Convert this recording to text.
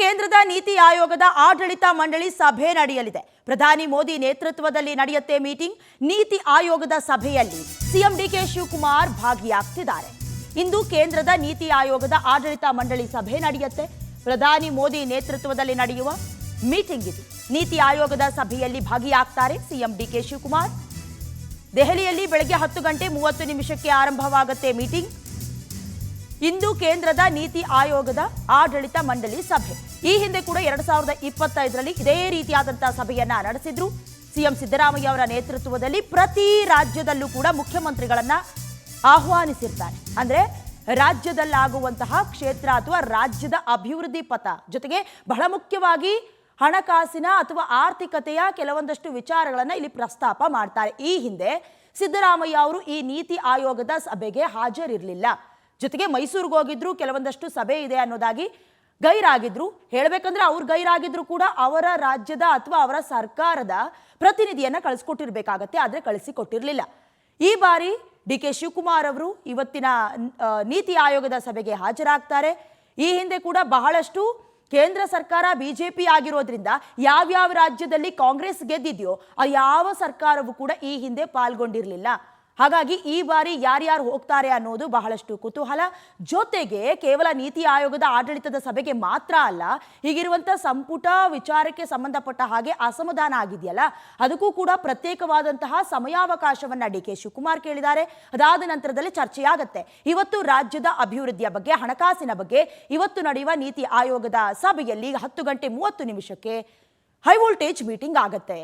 ಕೇಂದ್ರದ ನೀತಿ ಆಯೋಗದ ಆಡಳಿತ ಮಂಡಳಿ ಸಭೆ ನಡೆಯಲಿದೆ. ಪ್ರಧಾನಿ ಮೋದಿ ನೇತೃತ್ವದಲ್ಲಿ ನಡೆಯುತ್ತೆ ಮೀಟಿಂಗ್. ನೀತಿ ಆಯೋಗದ ಸಭೆಯಲ್ಲಿ ಸಿಎಂ ಡಿಕೆ ಶಿವಕುಮಾರ್ ಭಾಗಿಯಾಗ್ತಿದ್ದಾರೆ. ಇಂದು ಕೇಂದ್ರದ ನೀತಿ ಆಯೋಗದ ಆಡಳಿತ ಮಂಡಳಿ ಸಭೆ ನಡೆಯುತ್ತೆ. ಪ್ರಧಾನಿ ಮೋದಿ ನೇತೃತ್ವದಲ್ಲಿ ನಡೆಯುವ ಮೀಟಿಂಗ್ ಇದು. ನೀತಿ ಆಯೋಗದ ಸಭೆಯಲ್ಲಿ ಭಾಗಿಯಾಗ್ತಾರೆ ಸಿಎಂ ಡಿಕೆ ಶಿವಕುಮಾರ್. ದೆಹಲಿಯಲ್ಲಿ ಬೆಳಗ್ಗೆ 10:30 ಆರಂಭವಾಗುತ್ತೆ ಮೀಟಿಂಗ್. ಇಂದು ಕೇಂದ್ರದ ನೀತಿ ಆಯೋಗದ ಆಡಳಿತ ಮಂಡಳಿ ಸಭೆ. ಈ ಹಿಂದೆ ಕೂಡ 2025ರಲ್ಲಿ ಇದೇ ರೀತಿಯಾದಂತಹ ಸಭೆಯನ್ನ ನಡೆಸಿದ್ರು. ಸಿಎಂ ಸಿದ್ದರಾಮಯ್ಯ ಅವರ ನೇತೃತ್ವದಲ್ಲಿ ಪ್ರತಿ ರಾಜ್ಯದಲ್ಲೂ ಕೂಡ ಮುಖ್ಯಮಂತ್ರಿಗಳನ್ನ ಆಹ್ವಾನಿಸಿರ್ತಾರೆ. ಅಂದ್ರೆ ರಾಜ್ಯದಲ್ಲಾಗುವಂತಹ ಕ್ಷೇತ್ರ ಅಥವಾ ರಾಜ್ಯದ ಅಭಿವೃದ್ಧಿ ಪಥ ಜೊತೆಗೆ ಬಹಳ ಮುಖ್ಯವಾಗಿ ಹಣಕಾಸಿನ ಅಥವಾ ಆರ್ಥಿಕತೆಯ ಕೆಲವೊಂದಷ್ಟು ವಿಚಾರಗಳನ್ನ ಇಲ್ಲಿ ಪ್ರಸ್ತಾಪ ಮಾಡ್ತಾರೆ. ಈ ಹಿಂದೆ ಸಿದ್ದರಾಮಯ್ಯ ಅವರು ಈ ನೀತಿ ಆಯೋಗದ ಸಭೆಗೆ ಹಾಜರಿರಲಿಲ್ಲ. ಜೊತೆಗೆ ಮೈಸೂರಿಗೆ ಹೋಗಿದ್ರು, ಕೆಲವೊಂದಷ್ಟು ಸಭೆ ಇದೆ ಅನ್ನೋದಾಗಿ ಗೈರಾಗಿದ್ರು. ಹೇಳಬೇಕಂದ್ರೆ ಅವ್ರು ಗೈರಾಗಿದ್ರು ಕೂಡ ಅವರ ರಾಜ್ಯದ ಅಥವಾ ಅವರ ಸರ್ಕಾರದ ಪ್ರತಿನಿಧಿಯನ್ನ ಕಳಿಸ್ಕೊಟ್ಟಿರ್ಬೇಕಾಗತ್ತೆ, ಆದ್ರೆ ಕಳಿಸಿಕೊಟ್ಟಿರಲಿಲ್ಲ. ಈ ಬಾರಿ ಡಿ ಕೆ ಶಿವಕುಮಾರ್ ಅವರು ಇವತ್ತಿನ ನೀತಿ ಆಯೋಗದ ಸಭೆಗೆ ಹಾಜರಾಗ್ತಾರೆ. ಈ ಹಿಂದೆ ಕೂಡ ಬಹಳಷ್ಟು ಕೇಂದ್ರ ಸರ್ಕಾರ ಬಿಜೆಪಿ ಆಗಿರೋದ್ರಿಂದ ಯಾವ್ಯಾವ ರಾಜ್ಯದಲ್ಲಿ ಕಾಂಗ್ರೆಸ್ ಗೆದ್ದಿದೆಯೋ ಆ ಯಾವ ಸರ್ಕಾರವೂ ಕೂಡ ಈ ಹಿಂದೆ ಪಾಲ್ಗೊಂಡಿರಲಿಲ್ಲ. ಹಾಗಾಗಿ ಈ ಬಾರಿ ಯಾರ್ಯಾರು ಹೋಗ್ತಾರೆ ಅನ್ನೋದು ಬಹಳಷ್ಟು ಕುತೂಹಲ. ಜೊತೆಗೆ ಕೇವಲ ನೀತಿ ಆಯೋಗದ ಆಡಳಿತದ ಸಭೆಗೆ ಮಾತ್ರ ಅಲ್ಲ, ಹೀಗಿರುವಂಥ ಸಂಪುಟ ವಿಚಾರಕ್ಕೆ ಸಂಬಂಧಪಟ್ಟ ಹಾಗೆ ಅಸಮಾಧಾನ ಆಗಿದೆಯಲ್ಲ, ಅದಕ್ಕೂ ಕೂಡ ಪ್ರತ್ಯೇಕವಾದಂತಹ ಸಮಯಾವಕಾಶವನ್ನ ಡಿ ಕೆ ಶಿವಕುಮಾರ್ ಕೇಳಿದ್ದಾರೆ. ಅದಾದ ನಂತರದಲ್ಲಿ ಚರ್ಚೆಯಾಗತ್ತೆ. ಇವತ್ತು ರಾಜ್ಯದ ಅಭಿವೃದ್ಧಿಯ ಬಗ್ಗೆ, ಹಣಕಾಸಿನ ಬಗ್ಗೆ ಇವತ್ತು ನಡೆಯುವ ನೀತಿ ಆಯೋಗದ ಸಭೆಯಲ್ಲಿ 10:30 ಹೈ ವೋಲ್ಟೇಜ್ ಮೀಟಿಂಗ್ ಆಗತ್ತೆ.